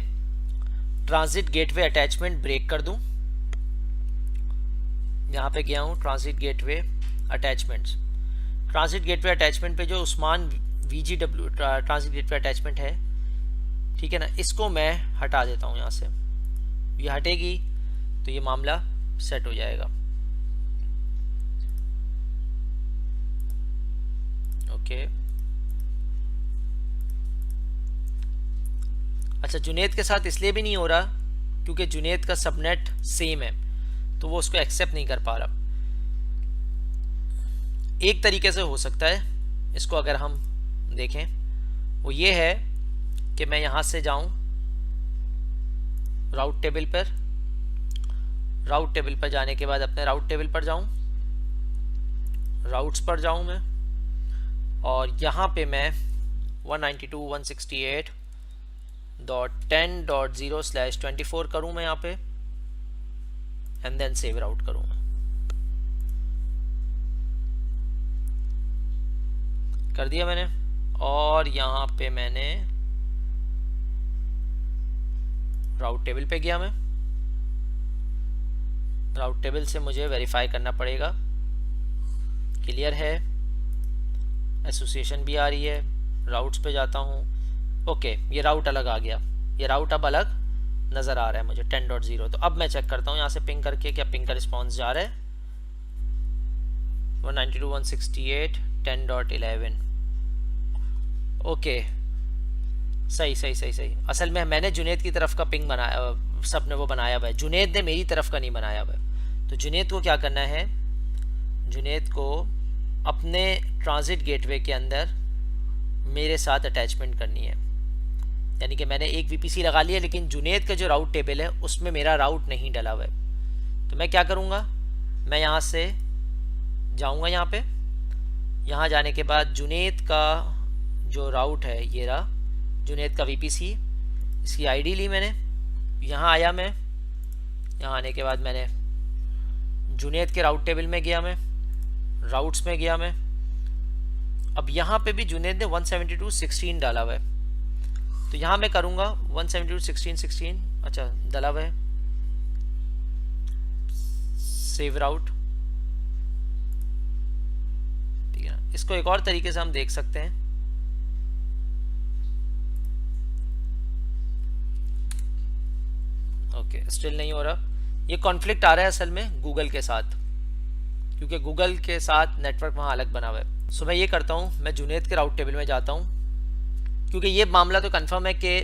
ट्रांजिट गेटवे अटैचमेंट ब्रेक कर दूँ। यहाँ पे गया हूँ transit gateway attachments, transit gateway attachment पे जो Usman VGW transit gateway attachment है, ठीक है ना, इसको मैं हटा देता हूँ यहाँ से। ये हटेगी तो ये मामला सेट हो जाएगा। ओके, अच्छा, जुनेद के साथ इसलिए भी नहीं हो रहा क्योंकि जुनेद का सबनेट सेम है, तो वो उसको एक्सेप्ट नहीं कर पा रहा। एक तरीके से हो सकता है इसको अगर हम देखें, वो ये है कि मैं यहाँ से जाऊँ राउट टेबल पर, राउट टेबल पर जाने के बाद अपने राउट टेबल पर जाऊँ, राउट्स पर जाऊँ मैं, और यहाँ पे मैं 192.168.10.0/24 करूँ मैं यहाँ पे, एंड देन सेव राउट करूँ मैं। कर दिया मैंने, और यहाँ पे मैंने राउट टेबल पे गया मैं, राउट टेबल से मुझे वेरीफाई करना पड़ेगा, क्लियर है, एसोसिएशन भी आ रही है, राउट्स पे जाता हूँ, ओके, ये राउट अलग आ गया, ये राउट अब अलग नज़र आ रहा है मुझे 10.0। तो अब मैं चेक करता हूँ यहाँ से पिंग करके, क्या पिंग का रिस्पॉन्स जा रहा है 192.168.10.11। ओके, सही सही सही सही। असल में मैंने जुनेद की तरफ का पिंग बनाया, सब ने वो बनाया हुआ है, जुनेद ने मेरी तरफ का नहीं बनाया हुआ है। तो जुनेद को क्या करना है, जुनेद को अपने ट्रांजिट गेटवे के अंदर मेरे साथ अटैचमेंट करनी है, यानी कि मैंने एक VPC लगा लिया, लेकिन जुनेद का जो राउट टेबल है उसमें मेरा राउट नहीं डला हुआ है। तो मैं क्या करूँगा, मैं यहाँ से जाऊँगा यहाँ पे, यहाँ जाने के बाद जुनेद का जो राउट है ये रहा, जुनेद का VPC, इसकी ID ली मैंने, यहाँ आया मैं, यहाँ आने के बाद मैंने जुनेद के राउट टेबल में गया, मैं राउट्स में गया मैं, अब यहाँ पे भी जुनेद ने 172.16 डाला हुआ है, तो यहाँ मैं करूँगा 172.16 अच्छा डाला हुआ है, सेव राउट, ठीक है ना। इसको एक और तरीके से हम देख सकते हैं, ओके, स्टिल नहीं हो रहा, ये कॉन्फ्लिक्ट आ रहा है असल में गूगल के साथ, क्योंकि गूगल के साथ नेटवर्क वहाँ अलग बना हुआ है। सो मैं ये करता हूँ, मैं जुनेद के राउट टेबल में जाता हूँ, क्योंकि ये मामला तो कंफर्म है कि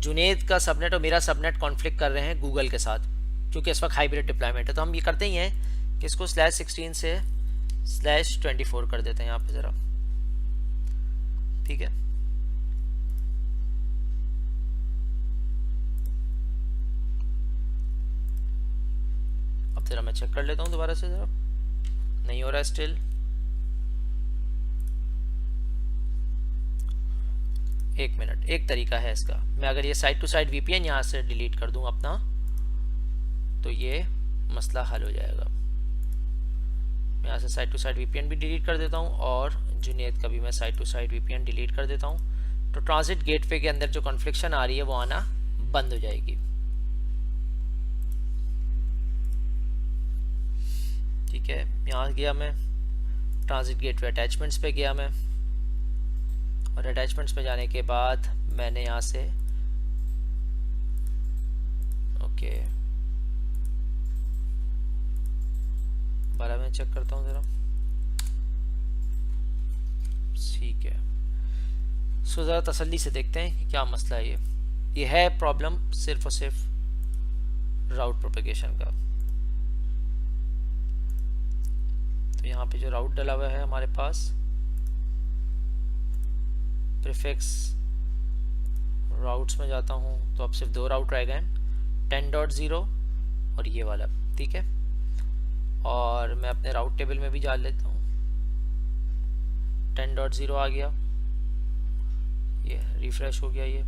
जुनेद का सबनेट और मेरा सबनेट कॉन्फ्लिक्ट कर रहे हैं गूगल के साथ, क्योंकि इस वक्त हाइब्रिड डिप्लॉयमेंट है। तो हम ये करते ही हैं कि इसको /16 से /24 कर देते हैं यहाँ पे ज़रा, ठीक है। अब ज़रा मैं चेक कर लेता हूँ दोबारा से, ज़रा नहीं हो रहा है स्टिल, एक मिनट, एक तरीका है इसका, मैं अगर ये साइड टू साइड VPN यहाँ से डिलीट कर दूँ अपना, तो ये मसला हल हो जाएगा। मैं यहाँ से साइड टू साइड VPN भी डिलीट कर देता हूँ, और जुनेद का भी मैं side to side VPN delete कर देता हूँ, तो ट्रांजिट गेटवे के अंदर जो कॉन्फ्लिक्शन आ रही है वो आना बंद हो जाएगी, ठीक है। यहाँ गया मैं, ट्रांजिट गेटवे अटैचमेंट्स पे गया मैं, और अटैचमेंट्स पे जाने के बाद मैंने यहाँ से ओके, बारह में चेक करता हूँ ज़रा, ठीक है। सो ज़रा तसल्ली से देखते हैं कि क्या मसला है। ये है प्रॉब्लम सिर्फ और सिर्फ राउट प्रोपेगेशन का। तो यहाँ पे जो राउट डला हुआ है हमारे पास, प्रीफिक्स राउट्स में जाता हूँ, तो अब सिर्फ 2 राउट रह गए, 10.0 और ये वाला, ठीक है। और मैं अपने राउट टेबल में भी डाल लेता हूँ, 10.0 आ गया, ये रिफ्रेश हो गया ये।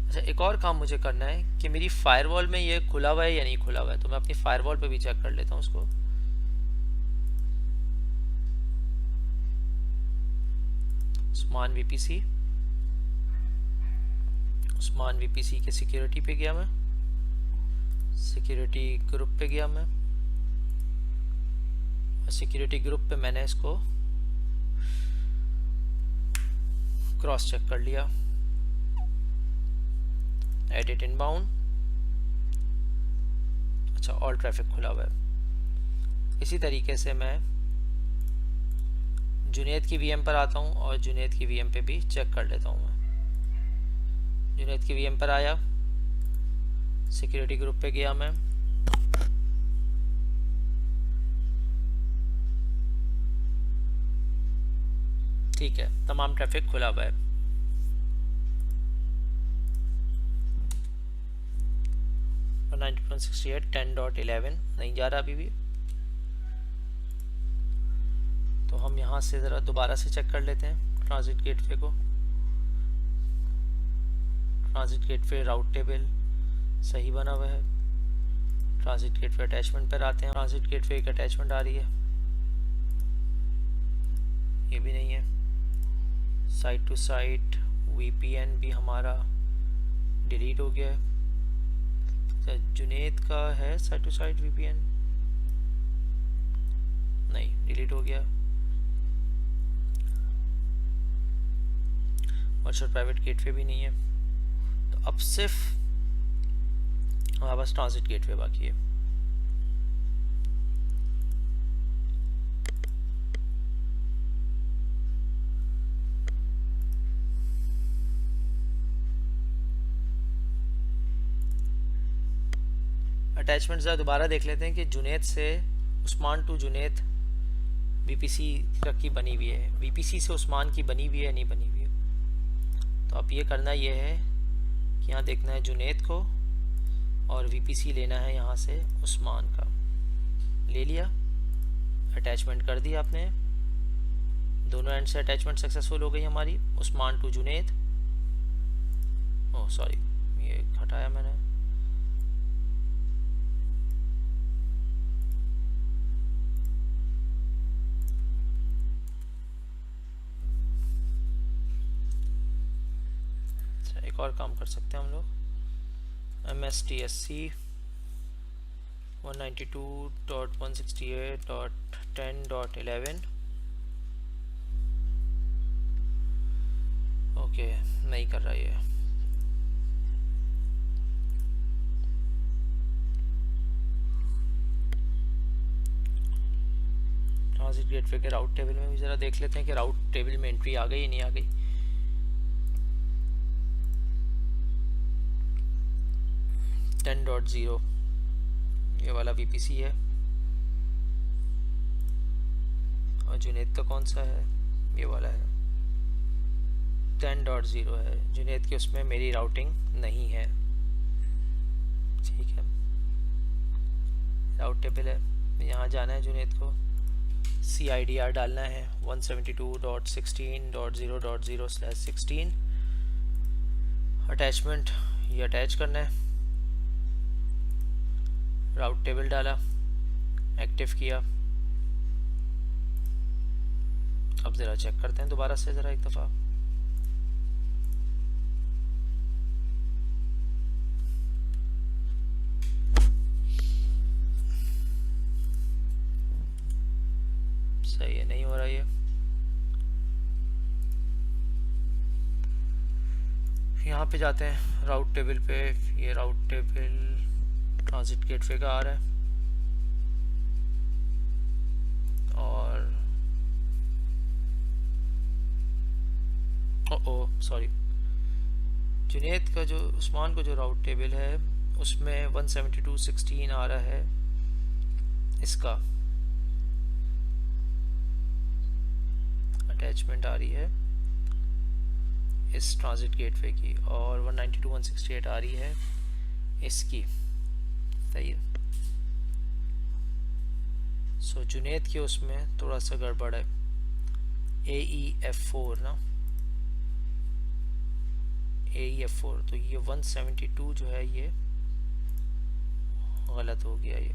अच्छा, एक और काम मुझे करना है कि मेरी फायरवॉल में ये खुला हुआ है या नहीं खुला हुआ है, तो मैं अपनी फायरवॉल पे भी चेक कर लेता हूँ उसको। उस्मान VPC के सिक्योरिटी पे गया मैं, सिक्योरिटी ग्रुप पे गया मैं, सिक्योरिटी ग्रुप पे मैंने इसको क्रॉस चेक कर लिया, एडिट इनबाउंड, अच्छा ऑल ट्रैफिक खुला हुआ है। इसी तरीके से मैं जुनैद की वीएम पर आता हूँ और जुनैद की वीएम पे भी चेक कर लेता हूँ। मैं जुनैद की वीएम पर आया, सिक्योरिटी ग्रुप पे गया मैं, ठीक है, तमाम ट्रैफिक खुला हुआ है। और 90.68 10.11 नहीं जा रहा अभी भी, तो हम यहाँ से ज़रा दोबारा से चेक कर लेते हैं ट्रांजिट गेटवे को। ट्रांजिट गेटवे राउट टेबल सही बना हुआ है। ट्रांजिट गेटवे अटैचमेंट पर आते हैं, ट्रांजिट गेटवे एक अटैचमेंट आ रही है, ये भी नहीं है। साइट टू साइट वीपीएन भी हमारा डिलीट हो गया है। जुनैद का है साइट टू साइट वीपीएन, नहीं डिलीट हो गया। वर्चुअल प्राइवेट गेटवे भी नहीं है, तो अब सिर्फ हमारे पास ट्रांजिट गेटवे बाकी है। अटैचमेंट ज़रा दोबारा देख लेते हैं कि जुनैद से उस्मान टू जुनैद वीपीसी तक की बनी हुई है, वीपीसी से उस्मान की बनी हुई है नहीं बनी हुई है। तो अब ये करना ये है कि यहाँ देखना है जुनैद को और वीपीसी लेना है यहाँ से उस्मान का। ले लिया, अटैचमेंट कर दी आपने, दोनों एंड से अटैचमेंट सक्सेसफुल हो गई हमारी। Usman to Junaid, oh sorry ये हटाया मैंने, एक और काम कर सकते हैं हम लोग, MSTSC 192.168.10.11 ओके नहीं कर रहा ये। ट्रांजिट गेटवे के राउट टेबल में भी ज़रा देख लेते हैं कि राउट टेबल में एंट्री आ गई नहीं आ गई। .0 ये वाला VPC है, और जुनैद का कौन सा है, ये वाला है 10.0 है। जुनैद के उसमें मेरी राउटिंग नहीं है, ठीक है, राउट टेबल है, यहाँ जाना है जुनैद को, CIDR डालना है 172.16.0.0/16, अटैचमेंट ये अटैच करना है, राउट टेबल डाला, एक्टिव किया। अब ज़रा चेक करते हैं दोबारा से ज़रा एक दफ़ा, सही है नहीं हो रहा ये। यहाँ पे जाते हैं राउट टेबल पे, ये राउट टेबल ट्रांजिट गेटवे का आ रहा है, और ओ सॉरी जुनैद का जो उस्मान को जो राउट टेबल है उसमें 172.16 आ रहा है, इसका अटैचमेंट आ रही है इस ट्रांजिट गेटवे की, और 192.168 आ रही है इसकी, सही है। सो जुनैद के उसमें थोड़ा सा गड़बड़ है, AEF4 ना, AEF4, तो ये 172 जो है ये गलत हो गया। ये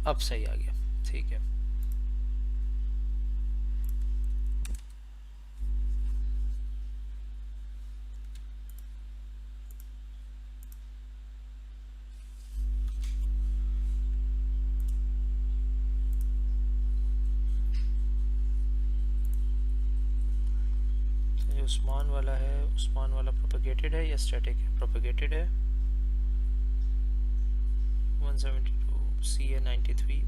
अब सही आ गया, ठीक है। उस्मान वाला है, उस्मान वाला प्रोपेगेटेड है या स्टैटिक है? प्रोपेगेटेड है। 172 CA 93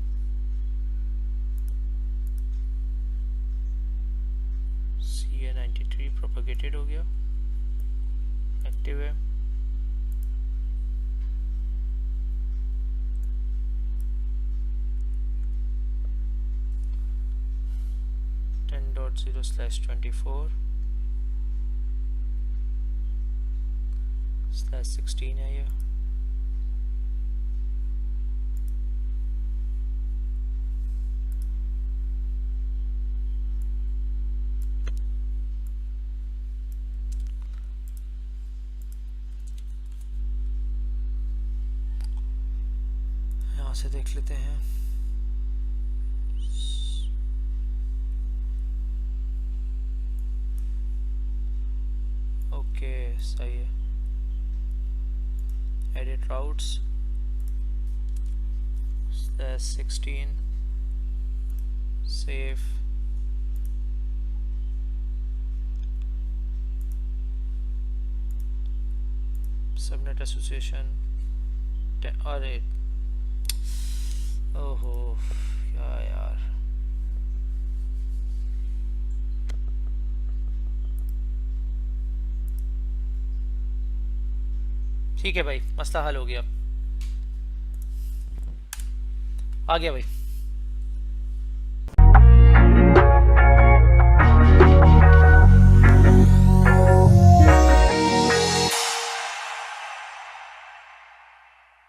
CA 93 प्रोपेगेटेड हो गया, एक्टिव है। .0/24/16 है ये। यहाँ से देख लेते हैं। ओके सही है। Edit routes /16 save subnet association. अरे ओहो क्या यार, ठीक है भाई, मसला हल हो गया, आ गया भाई।